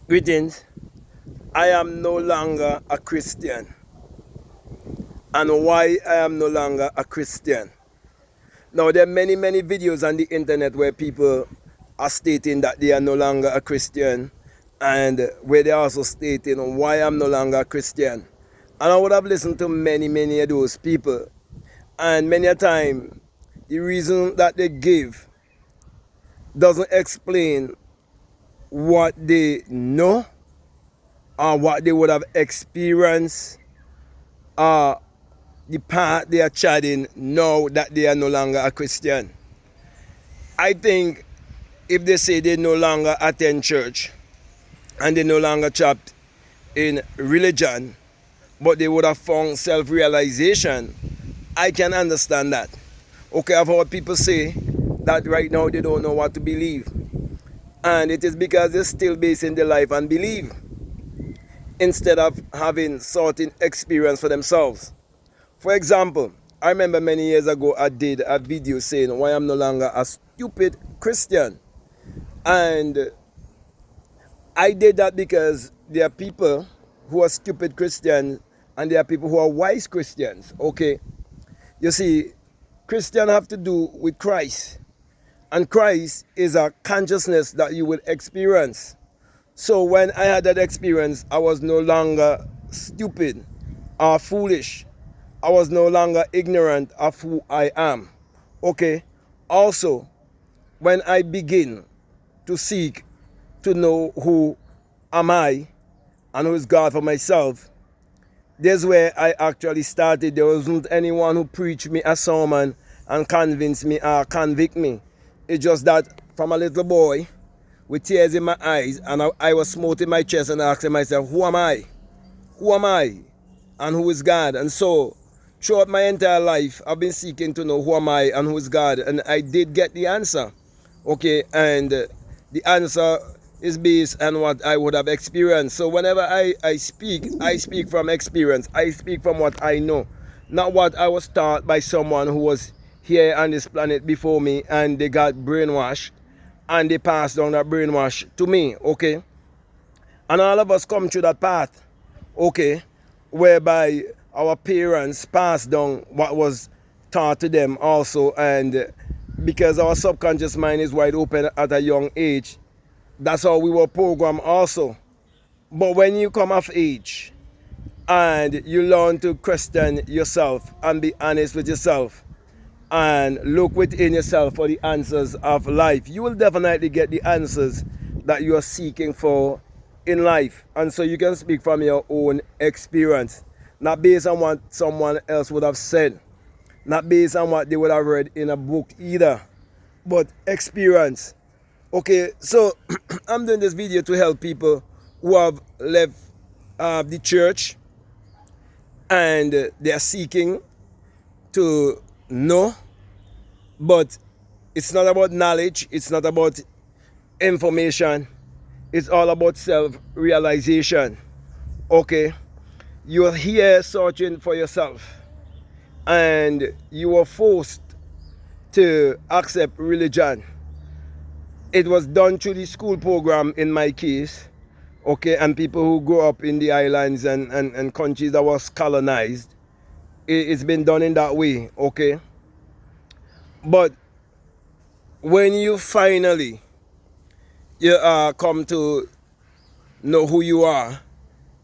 Greetings. I am no longer a Christian. And why I am no longer a Christian? Now, there are many videos on the internet where people are stating that they are no longer a Christian, and where they're also stating why I'm no longer a Christian. And I would have listened to many of those people. And many a time, the reason that they give doesn't explain what they know or what they would have experienced or the path they are treading now that they are no longer a Christian. I think if they say they no longer attend church and they no longer trapped in religion, but they would have found self-realization, I can understand that. Okay, I've heard people say that right now they don't know what to believe. And it is because they're still basing their life on belief instead of having certain experience for themselves. For example, I remember many years ago I did a video saying why I'm no longer a stupid Christian. And I did that because there are people who are stupid Christians and there are people who are wise Christians. Okay, you see, Christians have to do with Christ. And Christ is a consciousness that you will experience. So when I had that experience, I was no longer stupid or foolish. I was no longer ignorant of who I am. Okay. Also, when I begin to seek to know who am I and who is God for myself, there's where I actually started. There wasn't anyone who preached me a sermon and convinced me or convict me. It's just that from a little boy with tears in my eyes, and I was smoting my chest and asking myself, who am I? Who am I? And who is God? And so throughout my entire life, I've been seeking to know who am I and who is God. And I did get the answer. Okay, and the answer is based on what I would have experienced. So whenever I speak from experience. I speak from what I know, not what I was taught by someone who was here on this planet before me and they got brainwashed and they passed down that brainwash to me. Okay, and all of us come through that path, okay, whereby our parents passed down what was taught to them also. And because our subconscious mind is wide open at a young age, that's how we were programmed also. But when you come of age and you learn to question yourself and be honest with yourself and look within yourself for the answers of life, you will definitely get the answers that you are seeking for in life. And so you can speak from your own experience, not based on what someone else would have said, not based on what they would have read in a book either, but experience. Okay, so I'm doing this video to help people who have left the church and they are seeking to know, but it's not about knowledge, it's not about information, it's all about self-realization. Okay, you're here searching for yourself and you are forced to accept religion. It was done through the school program in my case, okay, and people who grew up in the islands and countries that was colonized. It's been done in that way, okay. But when you finally come to know who you are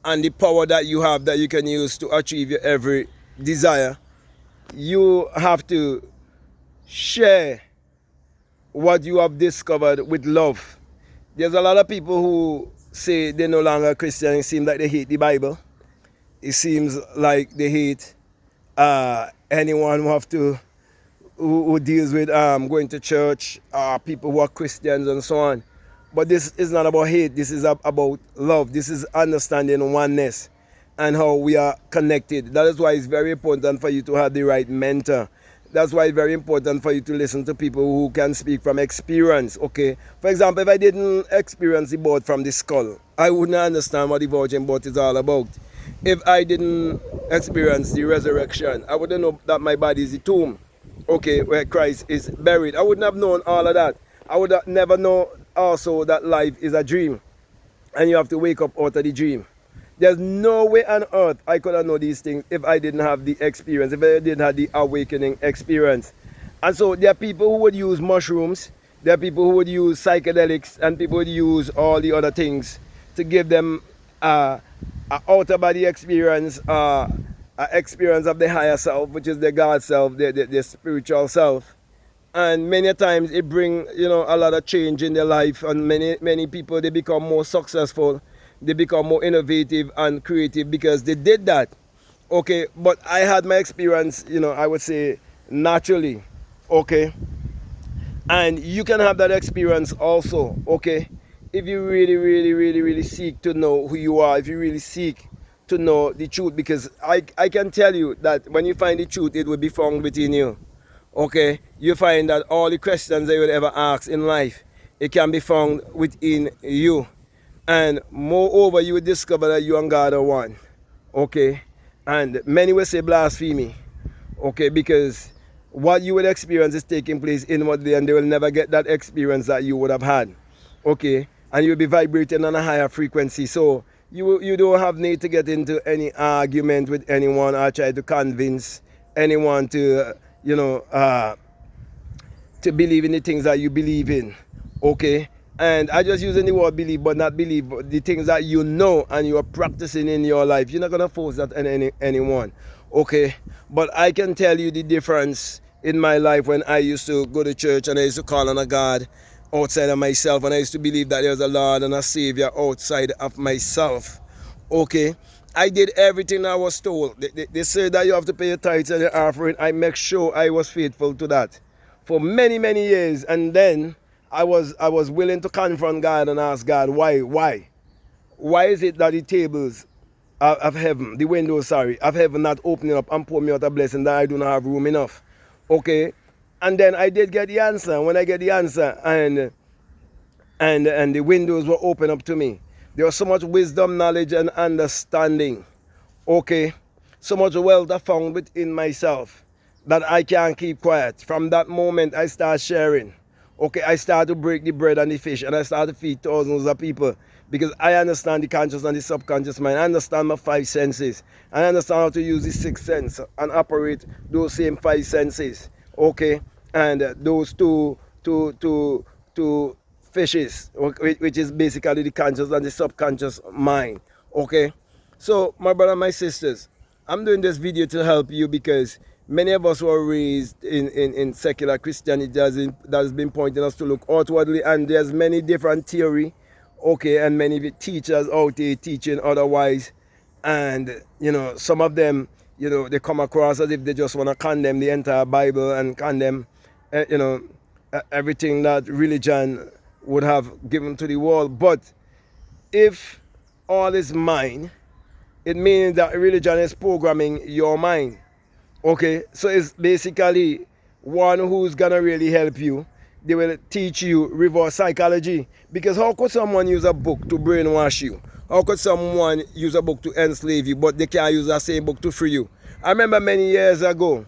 and the power that you have that you can use to achieve your every desire, you have to share what you have discovered with love. There's a lot of people who say they're no longer Christian. It seems like they hate the Bible. It seems like they hate anyone who deals with going to church, people who are Christians and so on. But this is not about hate. This is about love. This is understanding oneness and how we are connected. That is why it's very important for you to have the right mentor. That's why it's very important for you to listen to people who can speak from experience, okay? For example, if I didn't experience the birth from the skull, I wouldn't understand what the virgin birth is all about. If I didn't experience the resurrection, I wouldn't know that my body is the tomb, okay, where Christ is buried. I wouldn't have known all of that. I would have never know also that life is a dream. and you have to wake up out of the dream. There's no way on earth I could have known these things if I didn't have the experience, if I didn't have the awakening experience. And so there are people who would use mushrooms, there are people who would use psychedelics, and people would use all the other things to give them a outer body experience, an experience of the higher self, which is the God self, the spiritual self. And many times it brings, a lot of change in their life, and many people, they become more successful, they become more innovative and creative because they did that. Okay, but I had my experience, I would say naturally. Okay, and you can have that experience also. Okay, if you really seek to know who you are, if you really seek to know the truth, because I can tell you that when you find the truth, it will be found within you. Okay, you find that all the questions that you would ever ask in life, it can be found within you. And moreover, you will discover that you and God are one. Okay, and many will say blasphemy. Okay, because what you would experience is taking place inwardly, and they will never get that experience that you would have had. Okay, and you'll be vibrating on a higher frequency. So you don't have need to get into any argument with anyone or try to convince anyone to to believe in the things that you believe in. Okay, and I just using the word believe, but not believe, but the things that you know and you are practicing in your life. You're not gonna force that on anyone. Okay, but I can tell you the difference in my life when I used to go to church and I used to call on a God outside of myself, and I used to believe that there's a Lord and a Savior outside of myself. Okay, I did everything I was told. They said that you have to pay your tithes and your offering. I make sure I was faithful to that for many years, and then I was willing to confront God and ask God, why is it that the tables of heaven, the windows, of heaven not opening up and pour me out a blessing that I do not have room enough? Okay, and then I did get the answer. When I get the answer, and the windows were open up to me, there was so much wisdom, knowledge, and understanding. Okay, so much wealth I found within myself that I can't keep quiet. From that moment, I start sharing. Okay, I start to break the bread and the fish, and I start to feed thousands of people, because I understand the conscious and the subconscious mind. I understand my five senses. I understand how to use the sixth sense and operate those same five senses. Okay, and those two fishes, which is basically the conscious and the subconscious mind. Okay, so my brother and my sisters, I'm doing this video to help you, because many of us were raised in secular Christianity that has been pointing us to look outwardly, and there's many different theory, okay, and many teachers out there teaching otherwise. And some of them, they come across as if they just want to condemn the entire Bible and condemn everything that religion would have given to the world. But if all is mind, it means that religion is programming your mind. Okay, so it's basically one who's gonna really help you. They will teach you reverse psychology, because how could someone use a book to brainwash you? How could someone use a book to enslave you, but they can't use that same book to free you? I remember many years ago,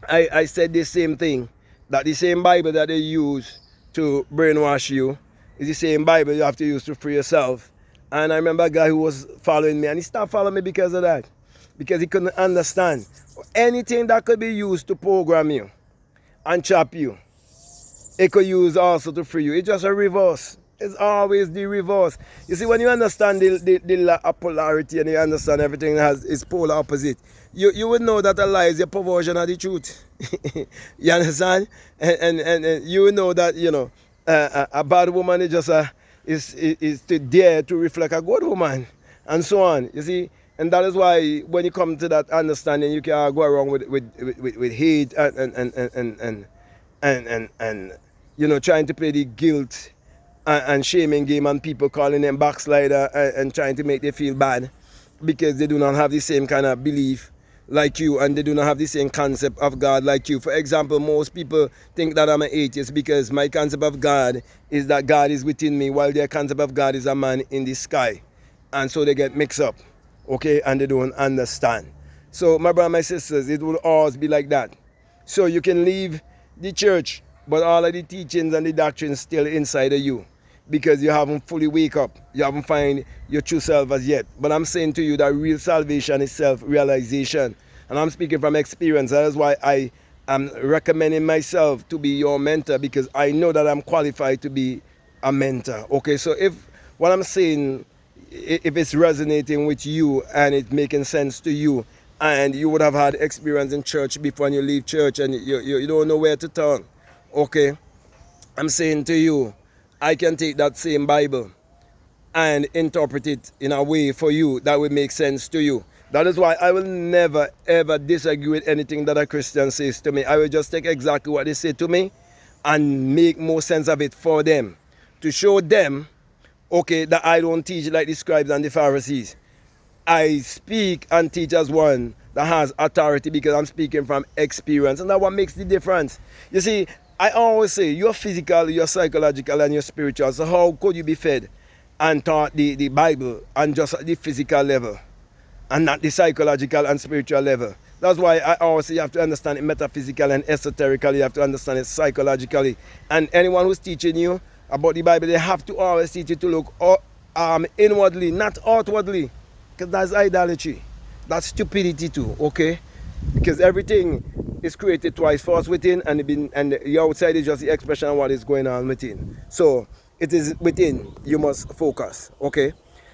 I said the same thing, that the same Bible that they use to brainwash you is the same Bible you have to use to free yourself. And I remember a guy who was following me, and he stopped following me because of that, because he couldn't understand anything that could be used to program you and trap you. It could use also to free you. It's just a reverse. It's always the reverse. You see, when you understand the polarity, and you understand everything has its polar opposite, you would know that a lie is a perversion of the truth. You understand? And you would know that a bad woman is just is to dare to reflect a good woman, and so on. You see, and that is why when you come to that understanding, you can go around with hate and trying to play the guilt and shaming game, and people calling them backslider and trying to make them feel bad because they do not have the same kind of belief like you, and they do not have the same concept of God like you. For example, most people think that I'm an atheist because my concept of God is that God is within me, while their concept of God is a man in the sky. And so they get mixed up, okay, and they don't understand. So my brother, my sisters, it will always be like that. So you can leave the church, but all of the teachings and the doctrines still inside of you. because you haven't fully wake up. You haven't find your true self as yet. But I'm saying to you that real salvation is self-realization. And I'm speaking from experience. That is why I am recommending myself to be your mentor, because I know that I'm qualified to be a mentor. Okay, so if what I'm saying, if it's resonating with you and it's making sense to you, and you would have had experience in church before and you leave church and you don't know where to turn, okay, I'm saying to you, I can take that same Bible and interpret it in a way for you that would make sense to you. That is why I will never ever disagree with anything that a Christian says to me. I will just take exactly what they say to me and make more sense of it for them, to show them, okay, that I don't teach like the scribes and the Pharisees. I speak and teach as one that has authority, because I'm speaking from experience, and that's what makes the difference. You see, I always say you're physical, you're psychological, and you're spiritual. So how could you be fed and taught the Bible on just the physical level and not the psychological and spiritual level? That's why I always say you have to understand it metaphysical and esoterically. You have to understand it psychologically. And anyone who's teaching you about the Bible, they have to always teach you to look inwardly, not outwardly. Because that's idolatry. That's stupidity too, okay? Because everything is created twice, first within, and the outside is just the expression of what is going on within. So it is within you must focus, okay?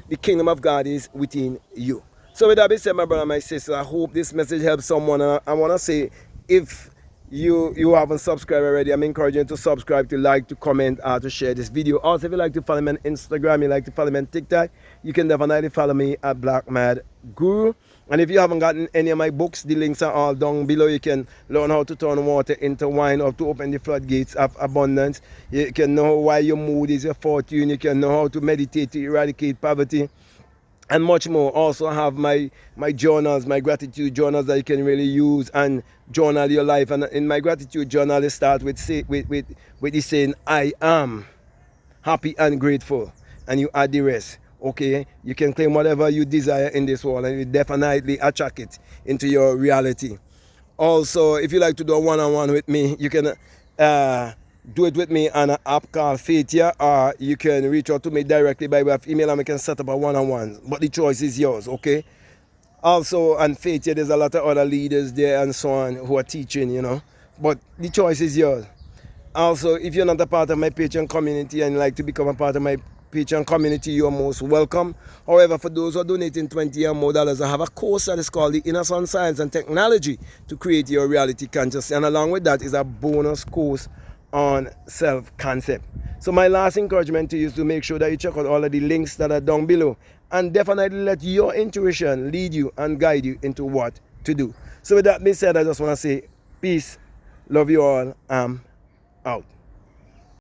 The kingdom of God is within you. So with that being said, my brother and my sister, I hope this message helps someone. And I want to say, if you haven't subscribed already, I'm encouraging you to subscribe, to like, to comment, to share this video. Also, if you like to follow me on Instagram, you like to follow me on TikTok, you can definitely follow me at BlackMadGuru. And if you haven't gotten any of my books, the links are all down below. You can learn how to turn water into wine, or to open the floodgates of abundance. You can know why your mood is your fortune. You can know how to meditate to eradicate poverty, and much more. Also have my journals, my gratitude journals that you can really use and journal your life. And in my gratitude journal, it starts with the saying, I am happy and grateful, and you add the rest. Okay, you can claim whatever you desire in this world, and you definitely attract it into your reality. Also, if you like to do a one-on-one with me, you can do it with me on an app called Faithia, or you can reach out to me directly by way of email, and we can set up a one-on-one. But the choice is yours, okay? Also, on Faithia, there's a lot of other leaders there and so on who are teaching, you know. But the choice is yours. Also, if you're not a part of my Patreon community and like to become a part of my Patreon community, you're most welcome. However, for those who are donating $20 or more, I have a course that is called the Inner Sun Science and Technology to Create Your Reality Consciousness. And along with that is a bonus course on self-concept. So my last encouragement to you is to make sure that you check out all of the links that are down below, and definitely let your intuition lead you and guide you into what to do. So with that being said, I just want to say peace, love you all, out.